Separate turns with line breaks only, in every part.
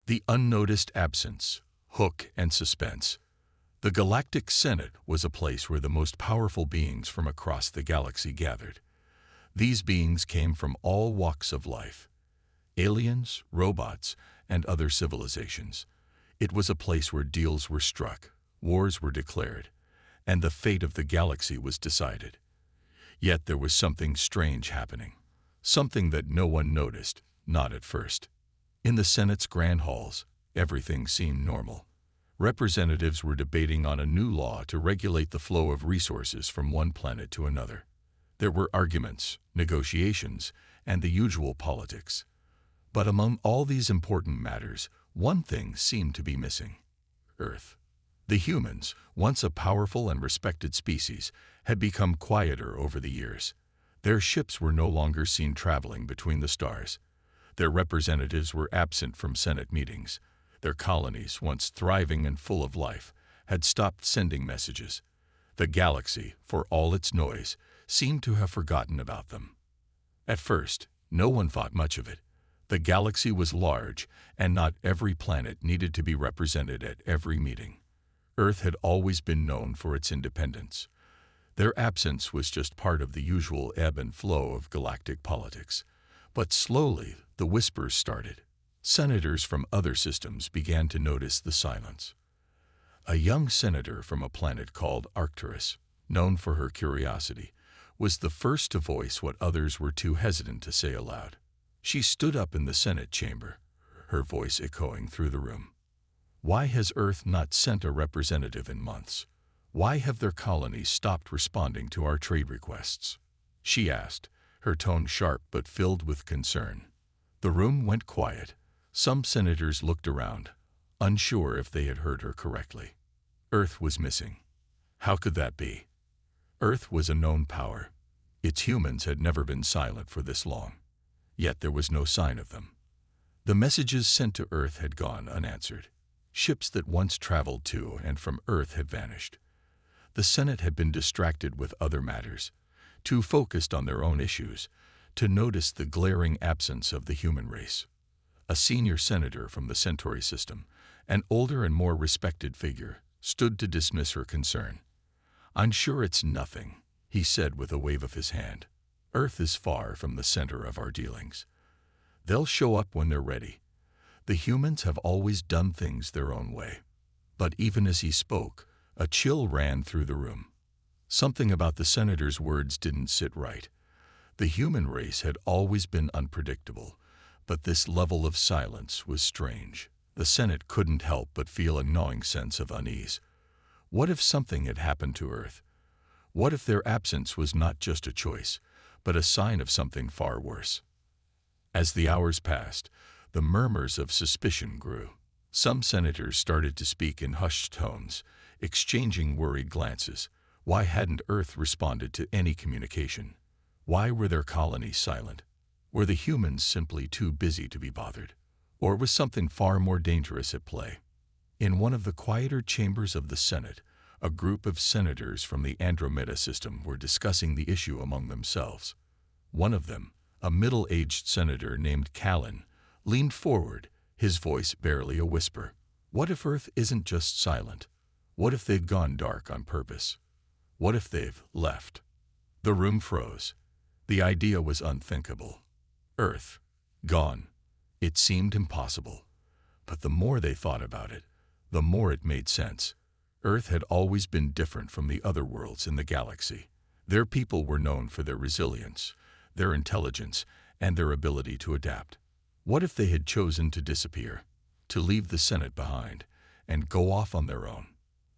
The unnoticed absence, hook and suspense. The Galactic Senate was a place where the most powerful beings from across the galaxy gathered. These beings came from all walks of life. Aliens, robots, and other civilizations. It was a place where deals were struck, wars were declared, and the fate of the galaxy was decided. Yet there was something strange happening. Something that no one noticed, not at first. In the Senate's grand halls, everything seemed normal. Representatives were debating on a new law to regulate the flow of resources from one planet to another. There were arguments, negotiations, and the usual politics. But among all these important matters, one thing seemed to be missing: Earth. The humans, once a powerful and respected species, had become quieter over the years. Their ships were no longer seen traveling between the stars. Their representatives were absent from Senate meetings. Their colonies, once thriving and full of life, had stopped sending messages. The galaxy, for all its noise, seemed to have forgotten about them. At first, no one thought much of it. The galaxy was large, and not every planet needed to be represented at every meeting. Earth had always been known for its independence. Their absence was just part of the usual ebb and flow of galactic politics. But slowly, the whispers started. Senators from other systems began to notice the silence. A young senator from a planet called Arcturus, known for her curiosity, was the first to voice what others were too hesitant to say aloud. She stood up in the Senate chamber, her voice echoing through the room. Why has Earth not sent a representative in months? Why have their colonies stopped responding to our trade requests? She asked, her tone sharp but filled with concern. The room went quiet. Some senators looked around, unsure if they had heard her correctly. Earth was missing. How could that be? Earth was a known power. Its humans had never been silent for this long. Yet there was no sign of them. The messages sent to Earth had gone unanswered. Ships that once traveled to and from Earth had vanished. The Senate had been distracted with other matters, too focused on their own issues, to notice the glaring absence of the human race. A senior senator from the Centauri system, an older and more respected figure, stood to dismiss her concern. "I'm sure it's nothing," he said with a wave of his hand. "Earth is far from the center of our dealings. They'll show up when they're ready. The humans have always done things their own way." But even as he spoke, a chill ran through the room. Something about the senator's words didn't sit right. The human race had always been unpredictable, but this level of silence was strange. The Senate couldn't help but feel a gnawing sense of unease. What if something had happened to Earth? What if their absence was not just a choice, but a sign of something far worse? As the hours passed, the murmurs of suspicion grew. Some senators started to speak in hushed tones, exchanging worried glances. Why hadn't Earth responded to any communication? Why were their colonies silent? Were the humans simply too busy to be bothered? Or was something far more dangerous at play? In one of the quieter chambers of the Senate, a group of senators from the Andromeda system were discussing the issue among themselves. One of them, a middle-aged senator named Callan, leaned forward, his voice barely a whisper. What if Earth isn't just silent? What if they've gone dark on purpose? What if they've left? The room froze. The idea was unthinkable. Earth, gone. It seemed impossible. But the more they thought about it, the more it made sense. Earth had always been different from the other worlds in the galaxy. Their people were known for their resilience, their intelligence, and their ability to adapt. What if they had chosen to disappear, to leave the Senate behind, and go off on their own?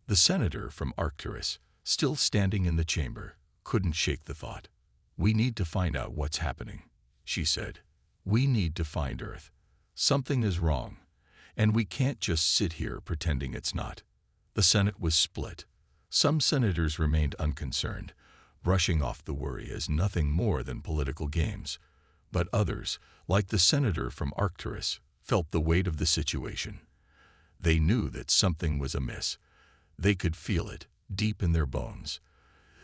The senator from Arcturus, still standing in the chamber, couldn't shake the thought. "We need to find out what's happening," she said. "We need to find Earth. Something is wrong, and we can't just sit here pretending it's not." The Senate was split. Some senators remained unconcerned, brushing off the worry as nothing more than political games. But others, like the senator from Arcturus, felt the weight of the situation. They knew that something was amiss. They could feel it, deep in their bones.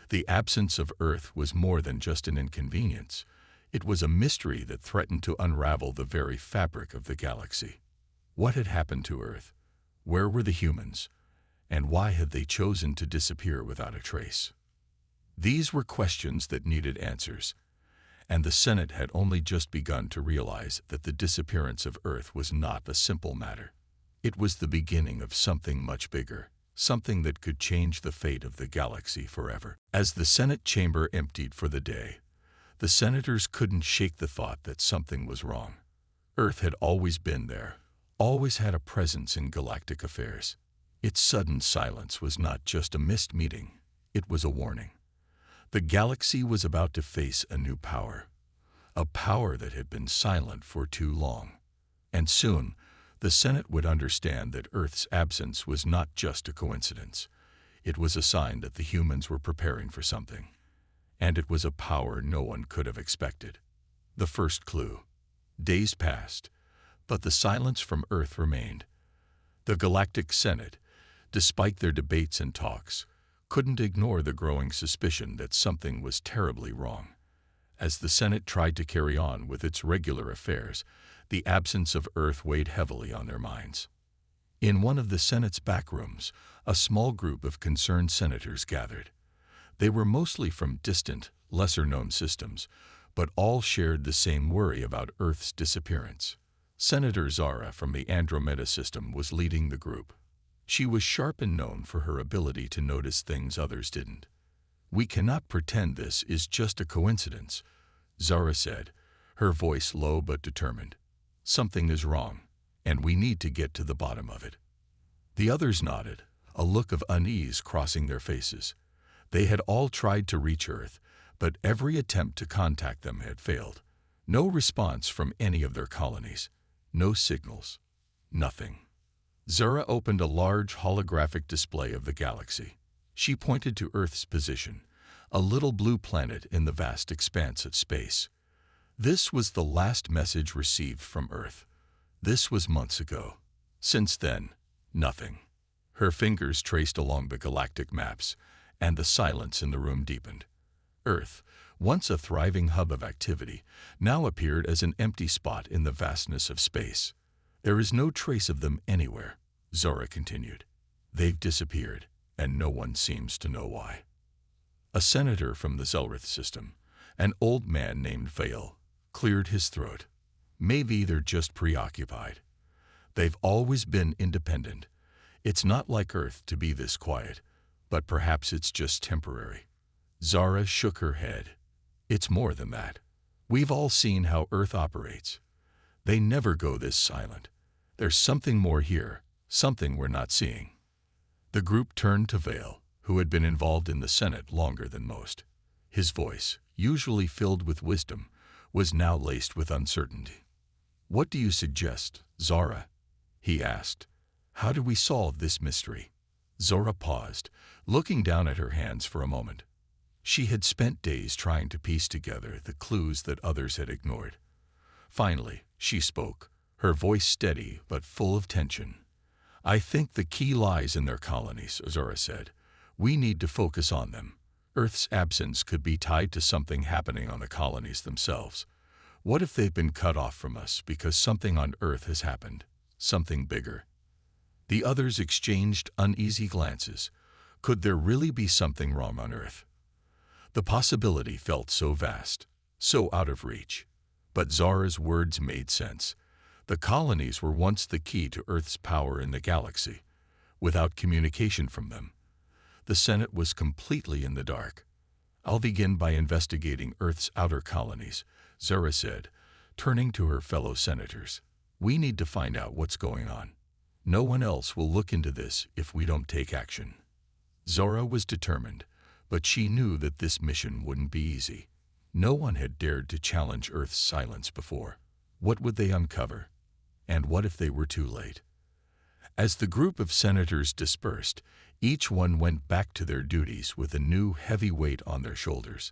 The absence of Earth was more than just an inconvenience. It was a mystery that threatened to unravel the very fabric of the galaxy. What had happened to Earth? Where were the humans? And why had they chosen to disappear without a trace? These were questions that needed answers, and the Senate had only just begun to realize that the disappearance of Earth was not a simple matter. It was the beginning of something much bigger, something that could change the fate of the galaxy forever. As the Senate chamber emptied for the day, the senators couldn't shake the thought that something was wrong. Earth had always been there, always had a presence in galactic affairs. Its sudden silence was not just a missed meeting, it was a warning. The galaxy was about to face a new power, a power that had been silent for too long. And soon, the Senate would understand that Earth's absence was not just a coincidence. It was a sign that the humans were preparing for something. And it was a power no one could have expected. The first clue. Days passed, but the silence from Earth remained. The Galactic Senate, despite their debates and talks, couldn't ignore the growing suspicion that something was terribly wrong. As the Senate tried to carry on with its regular affairs, the absence of Earth weighed heavily on their minds. In one of the Senate's back rooms, a small group of concerned senators gathered. They were mostly from distant, lesser-known systems, but all shared the same worry about Earth's disappearance. Senator Zara from the Andromeda system was leading the group. She was sharp and known for her ability to notice things others didn't. "We cannot pretend this is just a coincidence," Zara said, her voice low but determined. "Something is wrong, and we need to get to the bottom of it." The others nodded, a look of unease crossing their faces. They had all tried to reach Earth, but every attempt to contact them had failed. No response from any of their colonies. No signals. Nothing. Zara opened a large holographic display of the galaxy. She pointed to Earth's position, a little blue planet in the vast expanse of space. This was the last message received from Earth. This was months ago. Since then, nothing. Her fingers traced along the galactic maps, and the silence in the room deepened. Earth, once a thriving hub of activity, now appeared as an empty spot in the vastness of space. "There is no trace of them anywhere," Zora continued. "They've disappeared, and no one seems to know why." A senator from the Zelrith system, an old man named Vale, cleared his throat. "Maybe they're just preoccupied. They've always been independent. It's not like Earth to be this quiet, but perhaps it's just temporary." Zara shook her head. "It's more than that. We've all seen how Earth operates. They never go this silent. There's something more here, something we're not seeing." The group turned to Vale, who had been involved in the Senate longer than most. His voice, usually filled with wisdom, was now laced with uncertainty. "What do you suggest, Zara?" he asked. "How do we solve this mystery?" Zora paused, looking down at her hands for a moment. She had spent days trying to piece together the clues that others had ignored. Finally, she spoke, her voice steady but full of tension. "I think the key lies in their colonies," Zora said. "We need to focus on them. Earth's absence could be tied to something happening on the colonies themselves. What if they've been cut off from us because something on Earth has happened? Something bigger?" The others exchanged uneasy glances. Could there really be something wrong on Earth? The possibility felt so vast, so out of reach. But Zara's words made sense. The colonies were once the key to Earth's power in the galaxy. Without communication from them, the Senate was completely in the dark. "I'll begin by investigating Earth's outer colonies," Zara said, turning to her fellow senators. "We need to find out what's going on. No one else will look into this if we don't take action." Zora was determined, but she knew that this mission wouldn't be easy. No one had dared to challenge Earth's silence before. What would they uncover? And what if they were too late? As the group of senators dispersed, each one went back to their duties with a new heavy weight on their shoulders.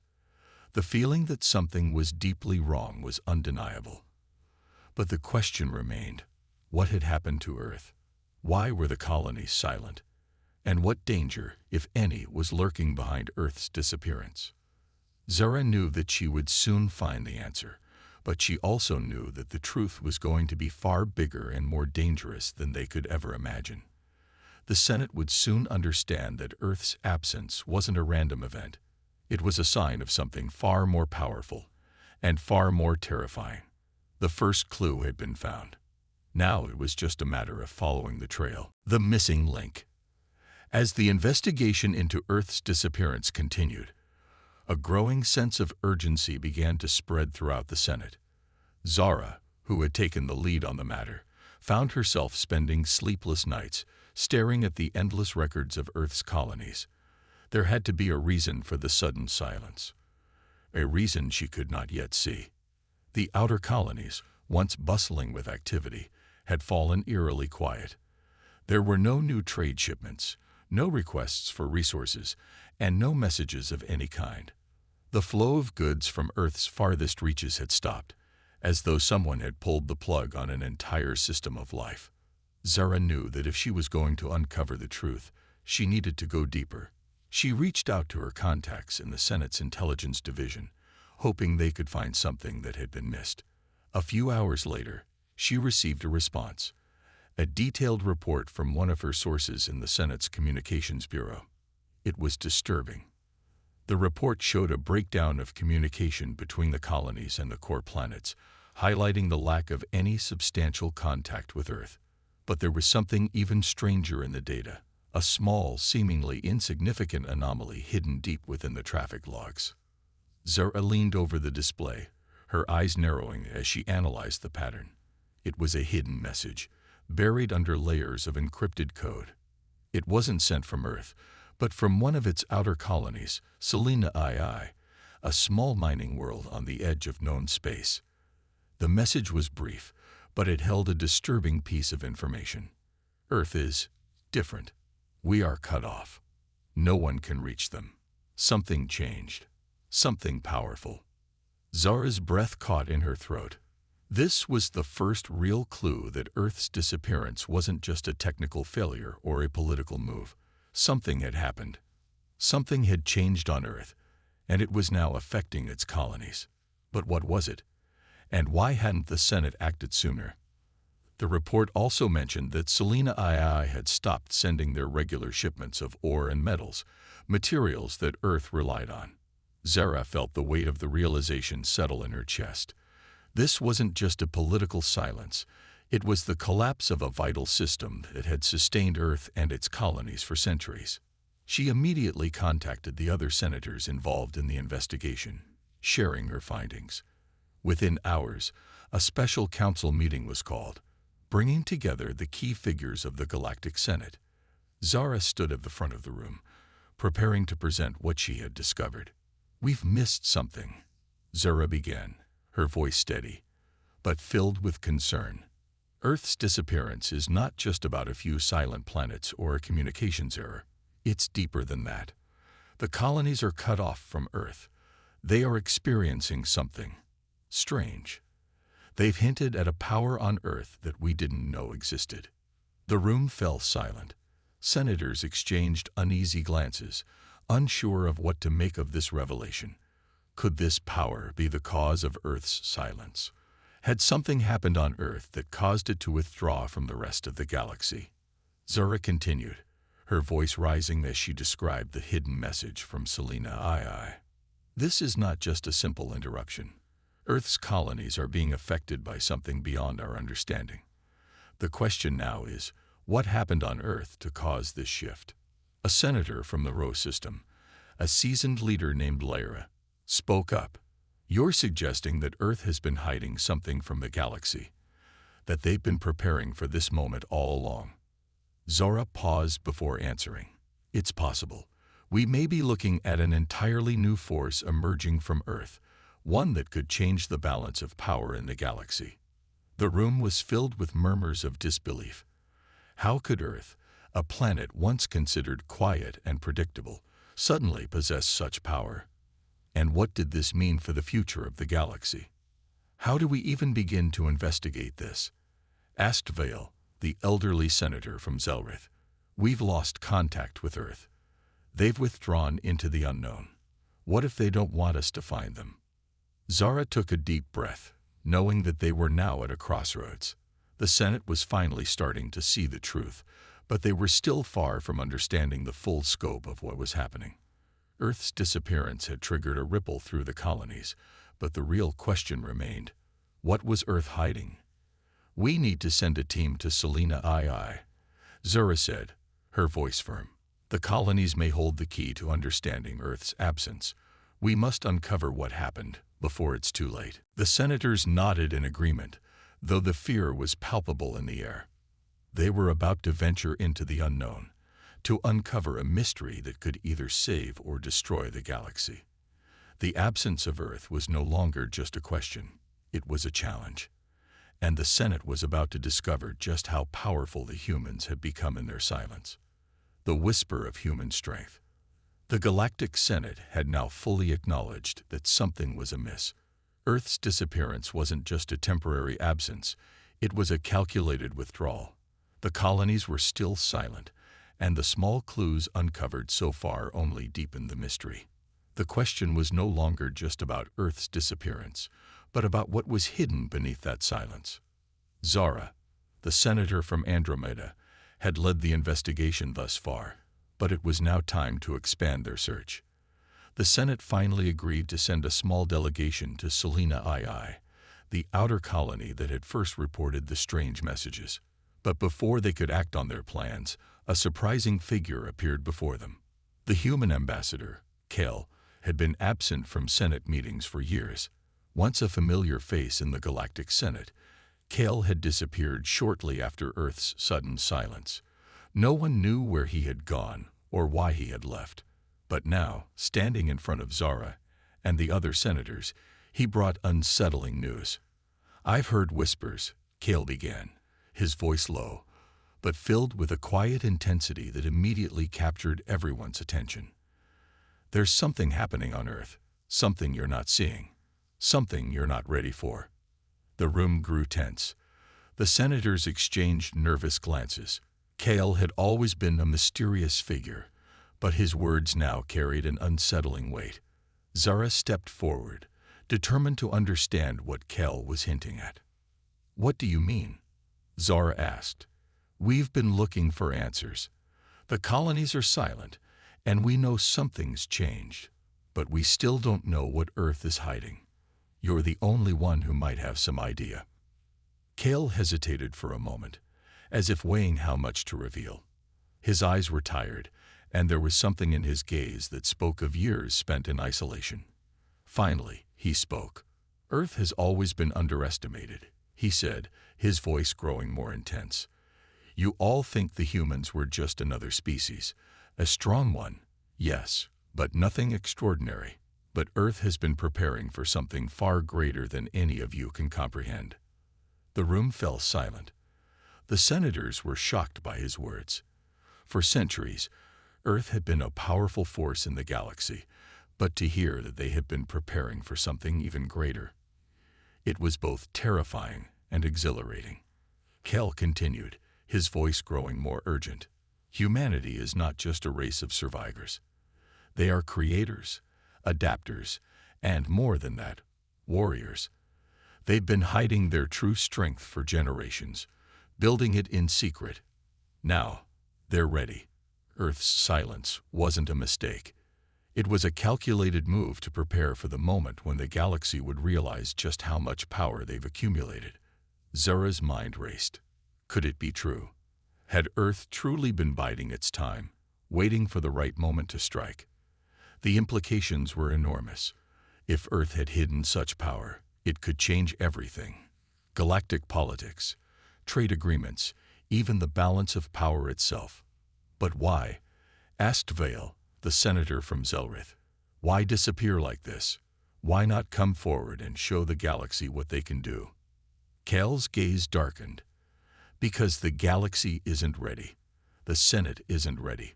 The feeling that something was deeply wrong was undeniable. But the question remained, what had happened to Earth? Why were the colonies silent? And what danger, if any, was lurking behind Earth's disappearance? Zara knew that she would soon find the answer, But she also knew that the truth was going to be far bigger and more dangerous than they could ever imagine. The Senate would soon understand that Earth's absence wasn't a random event. It was a sign of something far more powerful and far more terrifying. The first clue had been found. Now it was just a matter of following the trail. The missing link. As the investigation into Earth's disappearance continued, a growing sense of urgency began to spread throughout the Senate. Zara, who had taken the lead on the matter, found herself spending sleepless nights staring at the endless records of Earth's colonies. There had to be a reason for the sudden silence, a reason she could not yet see. The outer colonies, once bustling with activity, had fallen eerily quiet. There were no new trade shipments, no requests for resources, and no messages of any kind. The flow of goods from Earth's farthest reaches had stopped, as though someone had pulled the plug on an entire system of life. Zara knew that if she was going to uncover the truth, she needed to go deeper. She reached out to her contacts in the Senate's Intelligence Division, hoping they could find something that had been missed. A few hours later, she received a response, a detailed report from one of her sources in the Senate's Communications Bureau. It was disturbing. The report showed a breakdown of communication between the colonies and the core planets, highlighting the lack of any substantial contact with Earth. But there was something even stranger in the data, a small, seemingly insignificant anomaly hidden deep within the traffic logs. Zara leaned over the display, her eyes narrowing as she analyzed the pattern. It was a hidden message, buried under layers of encrypted code. It wasn't sent from Earth, but from one of its outer colonies, Selena II, a small mining world on the edge of known space. The message was brief, but it held a disturbing piece of information. Earth is different. We are cut off. No one can reach them. Something changed. Something powerful. Zara's breath caught in her throat. This was the first real clue that Earth's disappearance wasn't just a technical failure or a political move. Something had happened. Something had changed on Earth, and it was now affecting its colonies. But what was it? And why hadn't the Senate acted sooner? The report also mentioned that Selena II had stopped sending their regular shipments of ore and metals, materials that Earth relied on. Zara felt the weight of the realization settle in her chest. This wasn't just a political silence. It was the collapse of a vital system that had sustained Earth and its colonies for centuries. She immediately contacted the other senators involved in the investigation, sharing her findings. Within hours, a special council meeting was called, bringing together the key figures of the Galactic Senate. Zara stood at the front of the room, preparing to present what she had discovered. "We've missed something," Zara began, her voice steady, but filled with concern. Earth's disappearance is not just about a few silent planets or a communications error. It's deeper than that. The colonies are cut off from Earth. They are experiencing something strange. They've hinted at a power on Earth that we didn't know existed. The room fell silent. Senators exchanged uneasy glances, unsure of what to make of this revelation. Could this power be the cause of Earth's silence? Had something happened on Earth that caused it to withdraw from the rest of the galaxy? Zara continued, her voice rising as she described the hidden message from Selena II. This is not just a simple interruption. Earth's colonies are being affected by something beyond our understanding. The question now is, what happened on Earth to cause this shift? A senator from the Rho system, a seasoned leader named Lyra, spoke up. "You're suggesting that Earth has been hiding something from the galaxy, that they've been preparing for this moment all along." Zara paused before answering. "It's possible. We may be looking at an entirely new force emerging from Earth, one that could change the balance of power in the galaxy." The room was filled with murmurs of disbelief. How could Earth, a planet once considered quiet and predictable, suddenly possess such power? And what did this mean for the future of the galaxy? "How do we even begin to investigate this?" asked Vale, the elderly senator from Zelrith. "We've lost contact with Earth. They've withdrawn into the unknown. What if they don't want us to find them?" Zara took a deep breath. knowing that they were now at a crossroads. The Senate was finally starting to see the truth, but they were still far from understanding the full scope of what was happening. Earth's disappearance had triggered a ripple through the colonies, but the real question remained: what was Earth hiding? "We need to send a team to Selena II," Zura said, her voice firm. "The colonies may hold the key to understanding Earth's absence. We must uncover what happened before it's too late." The senators nodded in agreement, though the fear was palpable in the air. They were about to venture into the unknown, to uncover a mystery that could either save or destroy the galaxy. The absence of Earth was no longer just a question, it was a challenge. And the Senate was about to discover just how powerful the humans had become in their silence. The whisper of human strength. The Galactic Senate had now fully acknowledged that something was amiss. Earth's disappearance wasn't just a temporary absence, it was a calculated withdrawal. The colonies were still silent, and the small clues uncovered so far only deepened the mystery. The question was no longer just about Earth's disappearance, but about what was hidden beneath that silence. Zara, the senator from Andromeda, had led the investigation thus far, but it was now time to expand their search. The Senate finally agreed to send a small delegation to Selena II, the outer colony that had first reported the strange messages. But before they could act on their plans, a surprising figure appeared before them. The human ambassador, Kale, had been absent from Senate meetings for years. Once a familiar face in the Galactic Senate, Kale had disappeared shortly after Earth's sudden silence. No one knew where he had gone or why he had left. But now, standing in front of Zara and the other senators, he brought unsettling news. "I've heard whispers," Kale began, his voice low, but filled with a quiet intensity that immediately captured everyone's attention. "There's something happening on Earth, something you're not seeing, something you're not ready for." The room grew tense. The senators exchanged nervous glances. Kale had always been a mysterious figure, but his words now carried an unsettling weight. Zara stepped forward, determined to understand what Kale was hinting at. "What do you mean?" Zara asked. "We've been looking for answers. The colonies are silent, and we know something's changed, but we still don't know what Earth is hiding. You're the only one who might have some idea." Kale hesitated for a moment, as if weighing how much to reveal. His eyes were tired, and there was something in his gaze that spoke of years spent in isolation. Finally, he spoke. "Earth has always been underestimated," he said, his voice growing more intense. "You all think the humans were just another species. A strong one, yes, but nothing extraordinary. But Earth has been preparing for something far greater than any of you can comprehend." The room fell silent. The senators were shocked by his words. For centuries, Earth had been a powerful force in the galaxy, but to hear that they had been preparing for something even greater, it was both terrifying and exhilarating. Kel continued, his voice growing more urgent. "Humanity is not just a race of survivors. They are creators, adapters, and more than that, warriors. They've been hiding their true strength for generations, building it in secret. Now, they're ready." Earth's silence wasn't a mistake. It was a calculated move to prepare for the moment when the galaxy would realize just how much power they've accumulated. Zara's mind raced. Could it be true? Had Earth truly been biding its time, waiting for the right moment to strike? The implications were enormous. If Earth had hidden such power, it could change everything. Galactic politics, trade agreements, even the balance of power itself. But why? Asked Vale, the senator from Zelrith. Why disappear like this? Why not come forward and show the galaxy what they can do? Kale's gaze darkened. Because the galaxy isn't ready. The Senate isn't ready.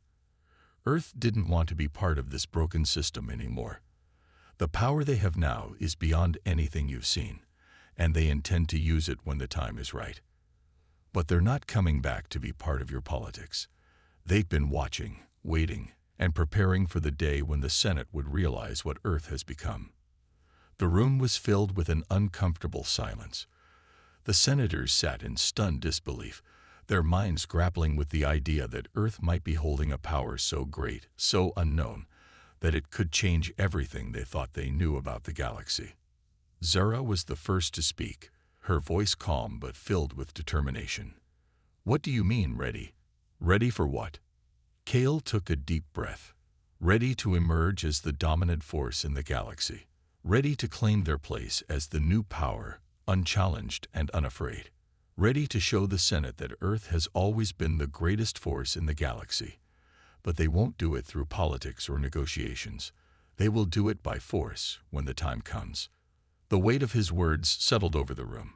Earth didn't want to be part of this broken system anymore. The power they have now is beyond anything you've seen, and they intend to use it when the time is right. But they're not coming back to be part of your politics. They've been watching, waiting, and preparing for the day when the Senate would realize what Earth has become. The room was filled with an uncomfortable silence. The senators sat in stunned disbelief, their minds grappling with the idea that Earth might be holding a power so great, so unknown, that it could change everything they thought they knew about the galaxy. Zara was the first to speak, her voice calm but filled with determination. "What do you mean, ready? Ready for what?" Kale took a deep breath. Ready to emerge as the dominant force in the galaxy. Ready to claim their place as the new power, unchallenged and unafraid. Ready to show the Senate that Earth has always been the greatest force in the galaxy. But they won't do it through politics or negotiations. They will do it by force when the time comes. The weight of his words settled over the room.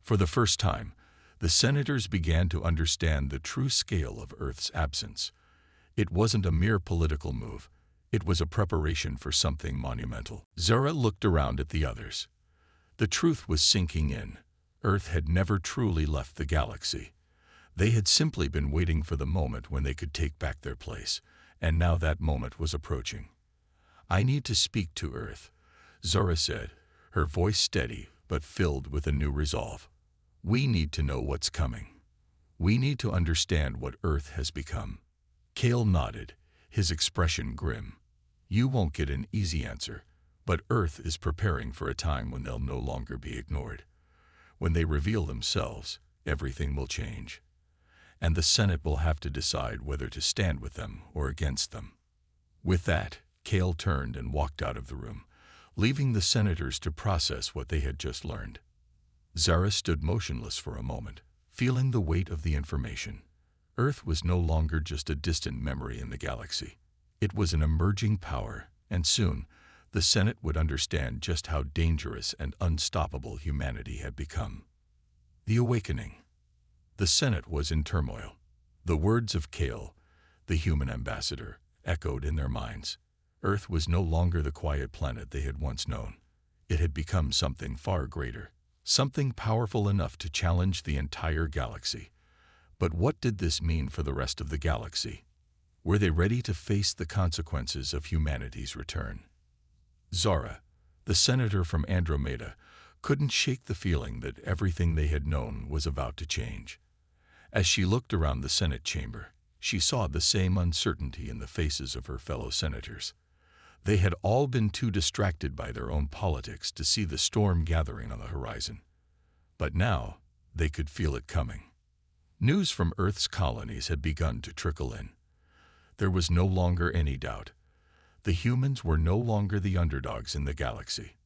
For the first time, the senators began to understand the true scale of Earth's absence. It wasn't a mere political move. It was a preparation for something monumental. Zara looked around at the others. The truth was sinking in. Earth had never truly left the galaxy. They had simply been waiting for the moment when they could take back their place, and now that moment was approaching. "I need to speak to Earth," Zara said, her voice steady but filled with a new resolve. "We need to know what's coming. We need to understand what Earth has become." Kale nodded, his expression grim. "You won't get an easy answer, but Earth is preparing for a time when they'll no longer be ignored. When they reveal themselves, everything will change. And the Senate will have to decide whether to stand with them or against them." With that, Kale turned and walked out of the room, leaving the senators to process what they had just learned. Zara stood motionless for a moment, feeling the weight of the information. Earth was no longer just a distant memory in the galaxy. It was an emerging power, and soon, the Senate would understand just how dangerous and unstoppable humanity had become. The awakening. The Senate was in turmoil. The words of Kale, the human ambassador, echoed in their minds. Earth was no longer the quiet planet they had once known. It had become something far greater, something powerful enough to challenge the entire galaxy. But what did this mean for the rest of the galaxy? Were they ready to face the consequences of humanity's return? Zara, the senator from Andromeda, couldn't shake the feeling that everything they had known was about to change. As she looked around the Senate chamber, she saw the same uncertainty in the faces of her fellow senators. They had all been too distracted by their own politics to see the storm gathering on the horizon. But now, they could feel it coming. News from Earth's colonies had begun to trickle in. There was no longer any doubt. The humans were no longer the underdogs in the galaxy.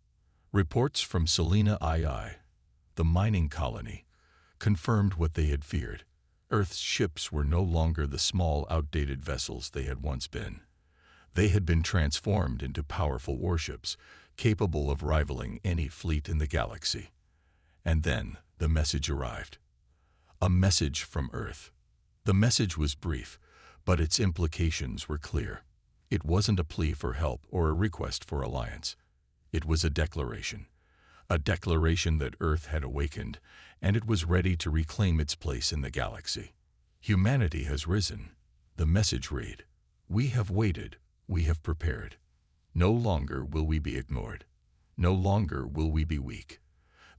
Reports from Selena II, the mining colony, confirmed what they had feared. Earth's ships were no longer the small, outdated vessels they had once been. They had been transformed into powerful warships, capable of rivaling any fleet in the galaxy. And then the message arrived. A message from Earth. The message was brief, but its implications were clear. It wasn't a plea for help or a request for alliance. It was a declaration that Earth had awakened, and it was ready to reclaim its place in the galaxy. "Humanity has risen," the message read. "We have waited, we have prepared. No longer will we be ignored. No longer will we be weak.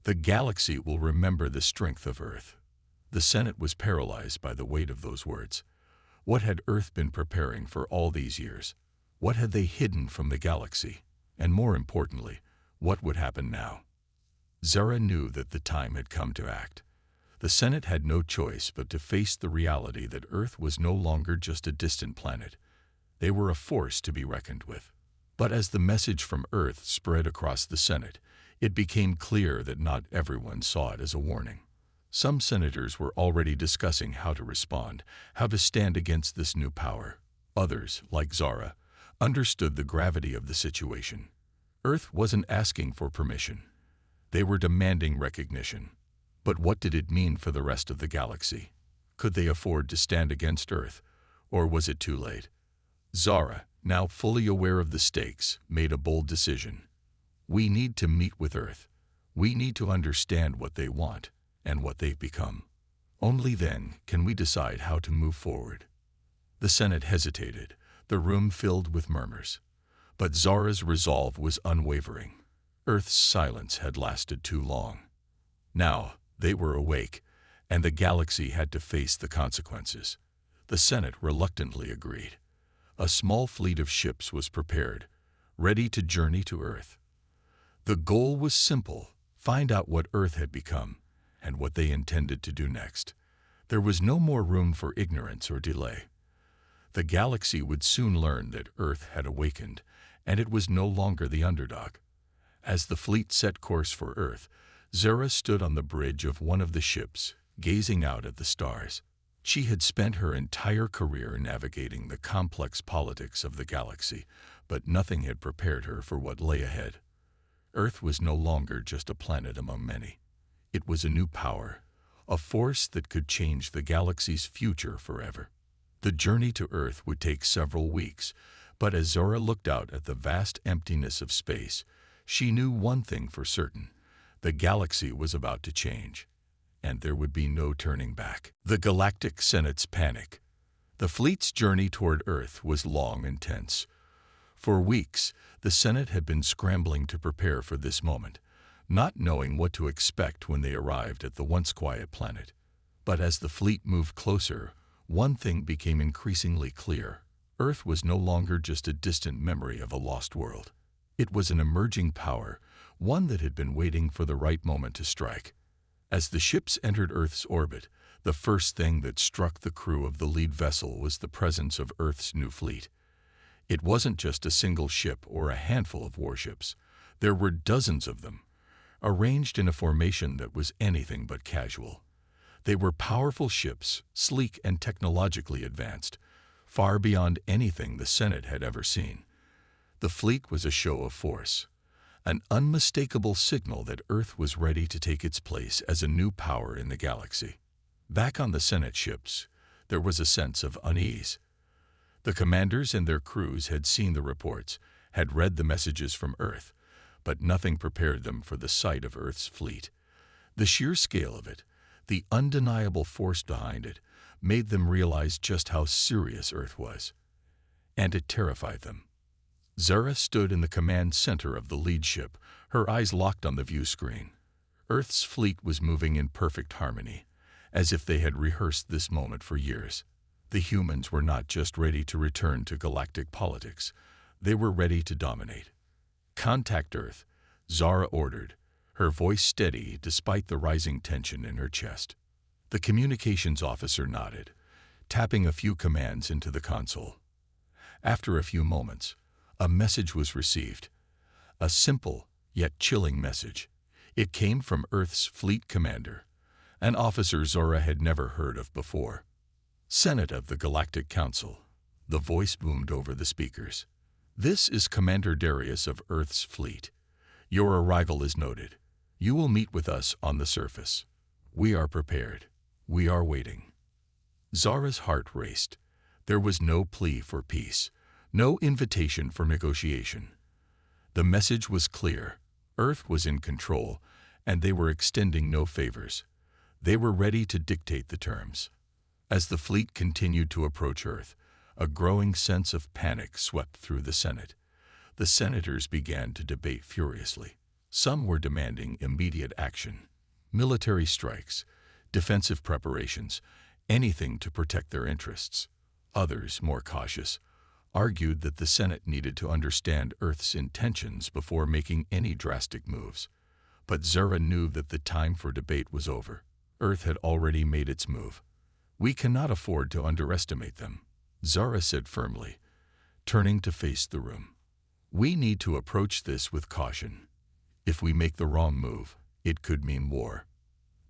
The galaxy will remember the strength of Earth." The Senate was paralyzed by the weight of those words. What had Earth been preparing for all these years? What had they hidden from the galaxy? And more importantly, what would happen now? Zara knew that the time had come to act. The Senate had no choice but to face the reality that Earth was no longer just a distant planet. They were a force to be reckoned with. But as the message from Earth spread across the Senate, it became clear that not everyone saw it as a warning. Some senators were already discussing how to respond, how to stand against this new power. Others, like Zara, understood the gravity of the situation. Earth wasn't asking for permission. They were demanding recognition. But what did it mean for the rest of the galaxy? Could they afford to stand against Earth, or was it too late? Zara, now fully aware of the stakes, made a bold decision. "We need to meet with Earth. We need to understand what they want and what they've become. Only then can we decide how to move forward." The Senate hesitated, the room filled with murmurs. But Zara's resolve was unwavering. Earth's silence had lasted too long. Now, they were awake, and the galaxy had to face the consequences. The Senate reluctantly agreed. A small fleet of ships was prepared, ready to journey to Earth. The goal was simple: find out what Earth had become and what they intended to do next. There was no more room for ignorance or delay. The galaxy would soon learn that Earth had awakened, and it was no longer the underdog. As the fleet set course for Earth, Zara stood on the bridge of one of the ships, gazing out at the stars. She had spent her entire career navigating the complex politics of the galaxy, but nothing had prepared her for what lay ahead. Earth was no longer just a planet among many. It was a new power, a force that could change the galaxy's future forever. The journey to Earth would take several weeks, but as Zora looked out at the vast emptiness of space, she knew one thing for certain: the galaxy was about to change, and there would be no turning back. The Galactic Senate's panic. The fleet's journey toward Earth was long and tense. For weeks, the Senate had been scrambling to prepare for this moment, not knowing what to expect when they arrived at the once quiet planet. But as the fleet moved closer, one thing became increasingly clear: Earth was no longer just a distant memory of a lost world. It was an emerging power, one that had been waiting for the right moment to strike. As the ships entered Earth's orbit, the first thing that struck the crew of the lead vessel was the presence of Earth's new fleet. It wasn't just a single ship or a handful of warships. There were dozens of them, arranged in a formation that was anything but casual. They were powerful ships, sleek and technologically advanced, far beyond anything the Senate had ever seen. The fleet was a show of force, an unmistakable signal that Earth was ready to take its place as a new power in the galaxy. Back on the Senate ships, there was a sense of unease. The commanders and their crews had seen the reports, had read the messages from Earth, but nothing prepared them for the sight of Earth's fleet. The sheer scale of it, the undeniable force behind it, made them realize just how serious Earth was. And it terrified them. Zara stood in the command center of the lead ship, her eyes locked on the view screen. Earth's fleet was moving in perfect harmony, as if they had rehearsed this moment for years. The humans were not just ready to return to galactic politics, they were ready to dominate. "Contact Earth," Zara ordered, her voice steady despite the rising tension in her chest. The communications officer nodded, tapping a few commands into the console. After a few moments, a message was received. A simple, yet chilling message. It came from Earth's fleet commander, an officer Zora had never heard of before. "Senate of the Galactic Council," the voice boomed over the speakers. "This is Commander Darius of Earth's fleet. Your arrival is noted. You will meet with us on the surface. We are prepared. We are waiting." Zara's heart raced. There was no plea for peace, no invitation for negotiation. The message was clear. Earth was in control, and they were extending no favors. They were ready to dictate the terms. As the fleet continued to approach Earth, a growing sense of panic swept through the Senate. The senators began to debate furiously. Some were demanding immediate action, military strikes, defensive preparations, anything to protect their interests. Others, more cautious, argued that the Senate needed to understand Earth's intentions before making any drastic moves. But Zara knew that the time for debate was over. Earth had already made its move. "We cannot afford to underestimate them," Zara said firmly, turning to face the room. "We need to approach this with caution. If we make the wrong move, it could mean war."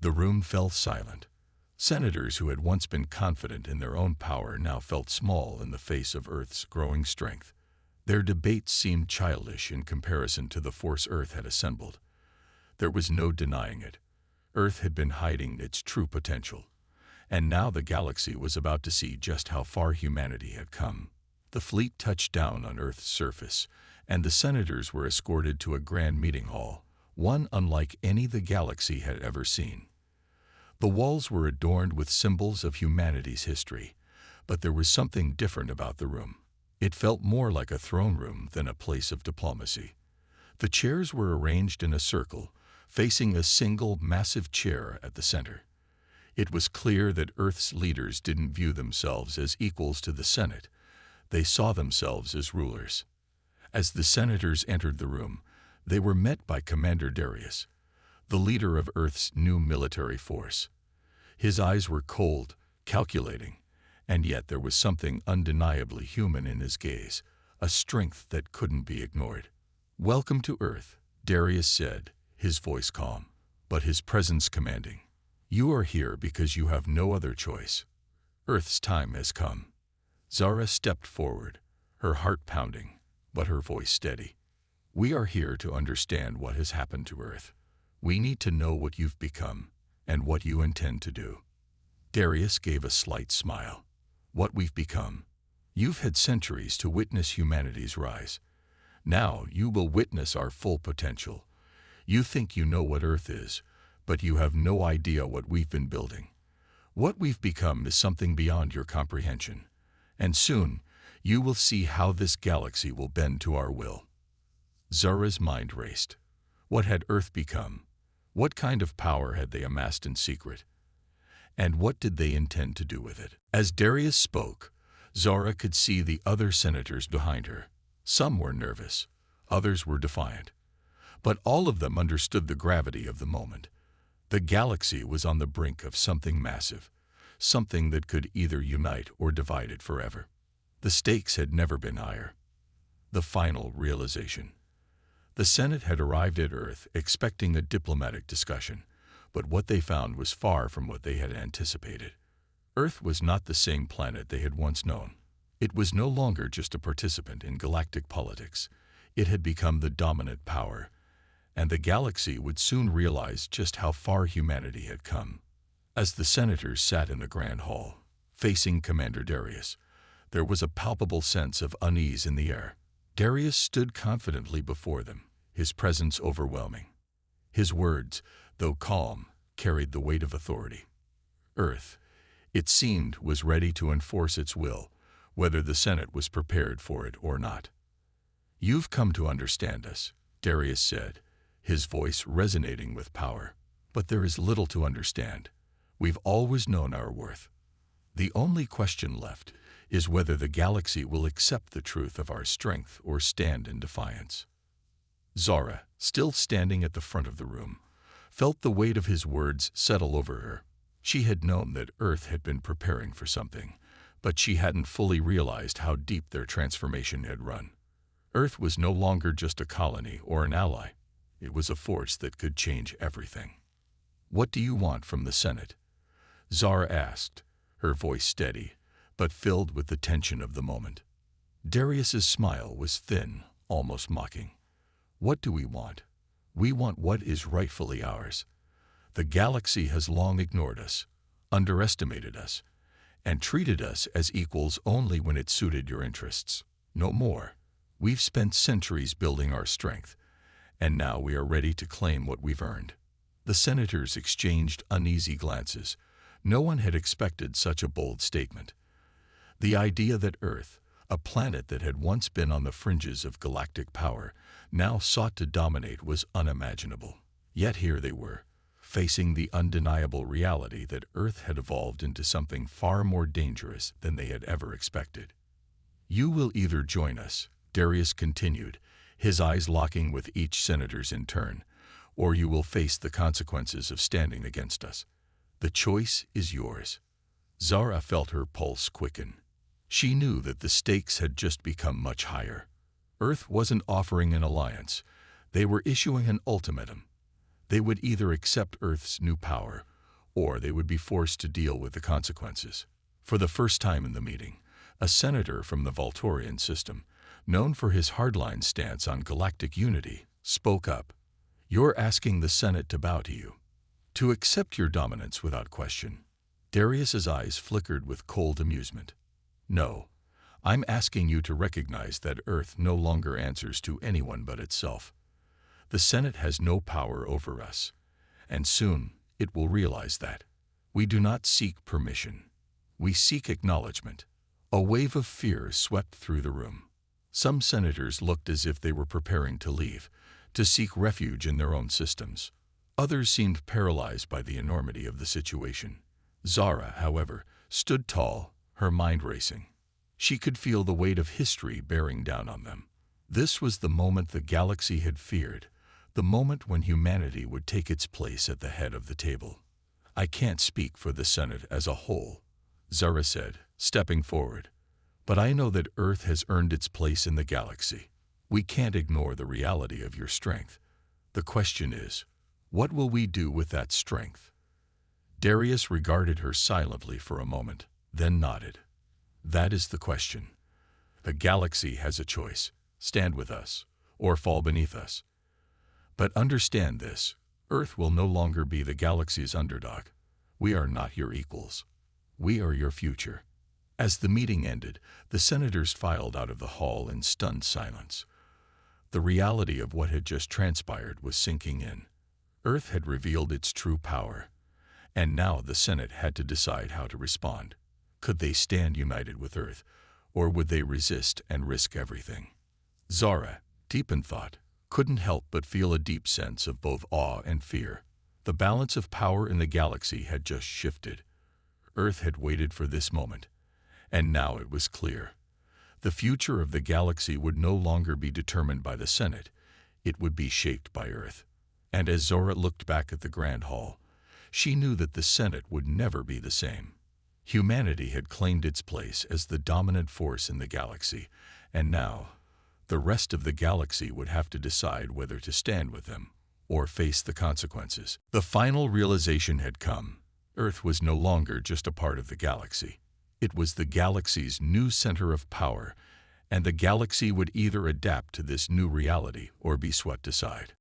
The room fell silent. Senators who had once been confident in their own power now felt small in the face of Earth's growing strength. Their debates seemed childish in comparison to the force Earth had assembled. There was no denying it. Earth had been hiding its true potential, and now the galaxy was about to see just how far humanity had come. The fleet touched down on Earth's surface, and the senators were escorted to a grand meeting hall, one unlike any the galaxy had ever seen. The walls were adorned with symbols of humanity's history, but there was something different about the room. It felt more like a throne room than a place of diplomacy. The chairs were arranged in a circle, facing a single massive chair at the center. It was clear that Earth's leaders didn't view themselves as equals to the Senate. They saw themselves as rulers. As the senators entered the room, they were met by Commander Darius, the leader of Earth's new military force. His eyes were cold, calculating, and yet there was something undeniably human in his gaze, a strength that couldn't be ignored. "Welcome to Earth," Darius said, his voice calm, but his presence commanding. "You are here because you have no other choice. Earth's time has come." Zara stepped forward, her heart pounding, but her voice steady. "We are here to understand what has happened to Earth. We need to know what you've become and what you intend to do." Darius gave a slight smile. "What we've become. You've had centuries to witness humanity's rise. Now you will witness our full potential. You think you know what Earth is, but you have no idea what we've been building. What we've become is something beyond your comprehension. And soon, you will see how this galaxy will bend to our will." Zara's mind raced. What had Earth become? What kind of power had they amassed in secret? And what did they intend to do with it? As Darius spoke, Zara could see the other senators behind her. Some were nervous, others were defiant. But all of them understood the gravity of the moment. The galaxy was on the brink of something massive, something that could either unite or divide it forever. The stakes had never been higher. The final realization. The Senate had arrived at Earth expecting a diplomatic discussion, but what they found was far from what they had anticipated. Earth was not the same planet they had once known. It was no longer just a participant in galactic politics. It had become the dominant power, and the galaxy would soon realize just how far humanity had come. As the senators sat in the Grand Hall, facing Commander Darius, there was a palpable sense of unease in the air. Darius stood confidently before them, his presence overwhelming. His words, though calm, carried the weight of authority. Earth, it seemed, was ready to enforce its will, whether the Senate was prepared for it or not. "You've come to understand us," Darius said, his voice resonating with power. "But there is little to understand. We've always known our worth. The only question left is whether the galaxy will accept the truth of our strength or stand in defiance." Zara, still standing at the front of the room, felt the weight of his words settle over her. She had known that Earth had been preparing for something, but she hadn't fully realized how deep their transformation had run. Earth was no longer just a colony or an ally. It was a force that could change everything. "What do you want from the Senate?" Zara asked, her voice steady, but filled with the tension of the moment. Darius's smile was thin, almost mocking. "What do we want? We want what is rightfully ours. The galaxy has long ignored us, underestimated us, and treated us as equals only when it suited your interests. No more. We've spent centuries building our strength, and now we are ready to claim what we've earned." The senators exchanged uneasy glances. No one had expected such a bold statement. The idea that Earth, a planet that had once been on the fringes of galactic power, now sought to dominate was unimaginable. Yet here they were, facing the undeniable reality that Earth had evolved into something far more dangerous than they had ever expected. "You will either join us," Darius continued, his eyes locking with each senator's in turn, "or you will face the consequences of standing against us. The choice is yours." Zara felt her pulse quicken. She knew that the stakes had just become much higher. Earth wasn't offering an alliance. They were issuing an ultimatum. They would either accept Earth's new power, or they would be forced to deal with the consequences. For the first time in the meeting, a senator from the Voltorian system, known for his hardline stance on galactic unity, spoke up. "You're asking the Senate to bow to you, to accept your dominance without question." Darius's eyes flickered with cold amusement. "No, I'm asking you to recognize that Earth no longer answers to anyone but itself. The Senate has no power over us, and soon it will realize that. We do not seek permission. We seek acknowledgement." A wave of fear swept through the room. Some senators looked as if they were preparing to leave, to seek refuge in their own systems. Others seemed paralyzed by the enormity of the situation. Zara, however, stood tall, her mind racing. She could feel the weight of history bearing down on them. This was the moment the galaxy had feared, the moment when humanity would take its place at the head of the table. "I can't speak for the Senate as a whole," Zara said, stepping forward. "But I know that Earth has earned its place in the galaxy. We can't ignore the reality of your strength. The question is, what will we do with that strength?" Darius regarded her silently for a moment, then nodded. "That is the question. The galaxy has a choice: stand with us, or fall beneath us. But understand this, Earth will no longer be the galaxy's underdog. We are not your equals. We are your future." As the meeting ended, the senators filed out of the hall in stunned silence. The reality of what had just transpired was sinking in. Earth had revealed its true power, and now the Senate had to decide how to respond. Could they stand united with Earth, or would they resist and risk everything? Zara, deep in thought, couldn't help but feel a deep sense of both awe and fear. The balance of power in the galaxy had just shifted. Earth had waited for this moment, and now it was clear. The future of the galaxy would no longer be determined by the Senate. It would be shaped by Earth. And as Zora looked back at the Grand Hall, she knew that the Senate would never be the same. Humanity had claimed its place as the dominant force in the galaxy, and now the rest of the galaxy would have to decide whether to stand with them or face the consequences. The final realization had come. Earth was no longer just a part of the galaxy. It was the galaxy's new center of power, and the galaxy would either adapt to this new reality or be swept aside.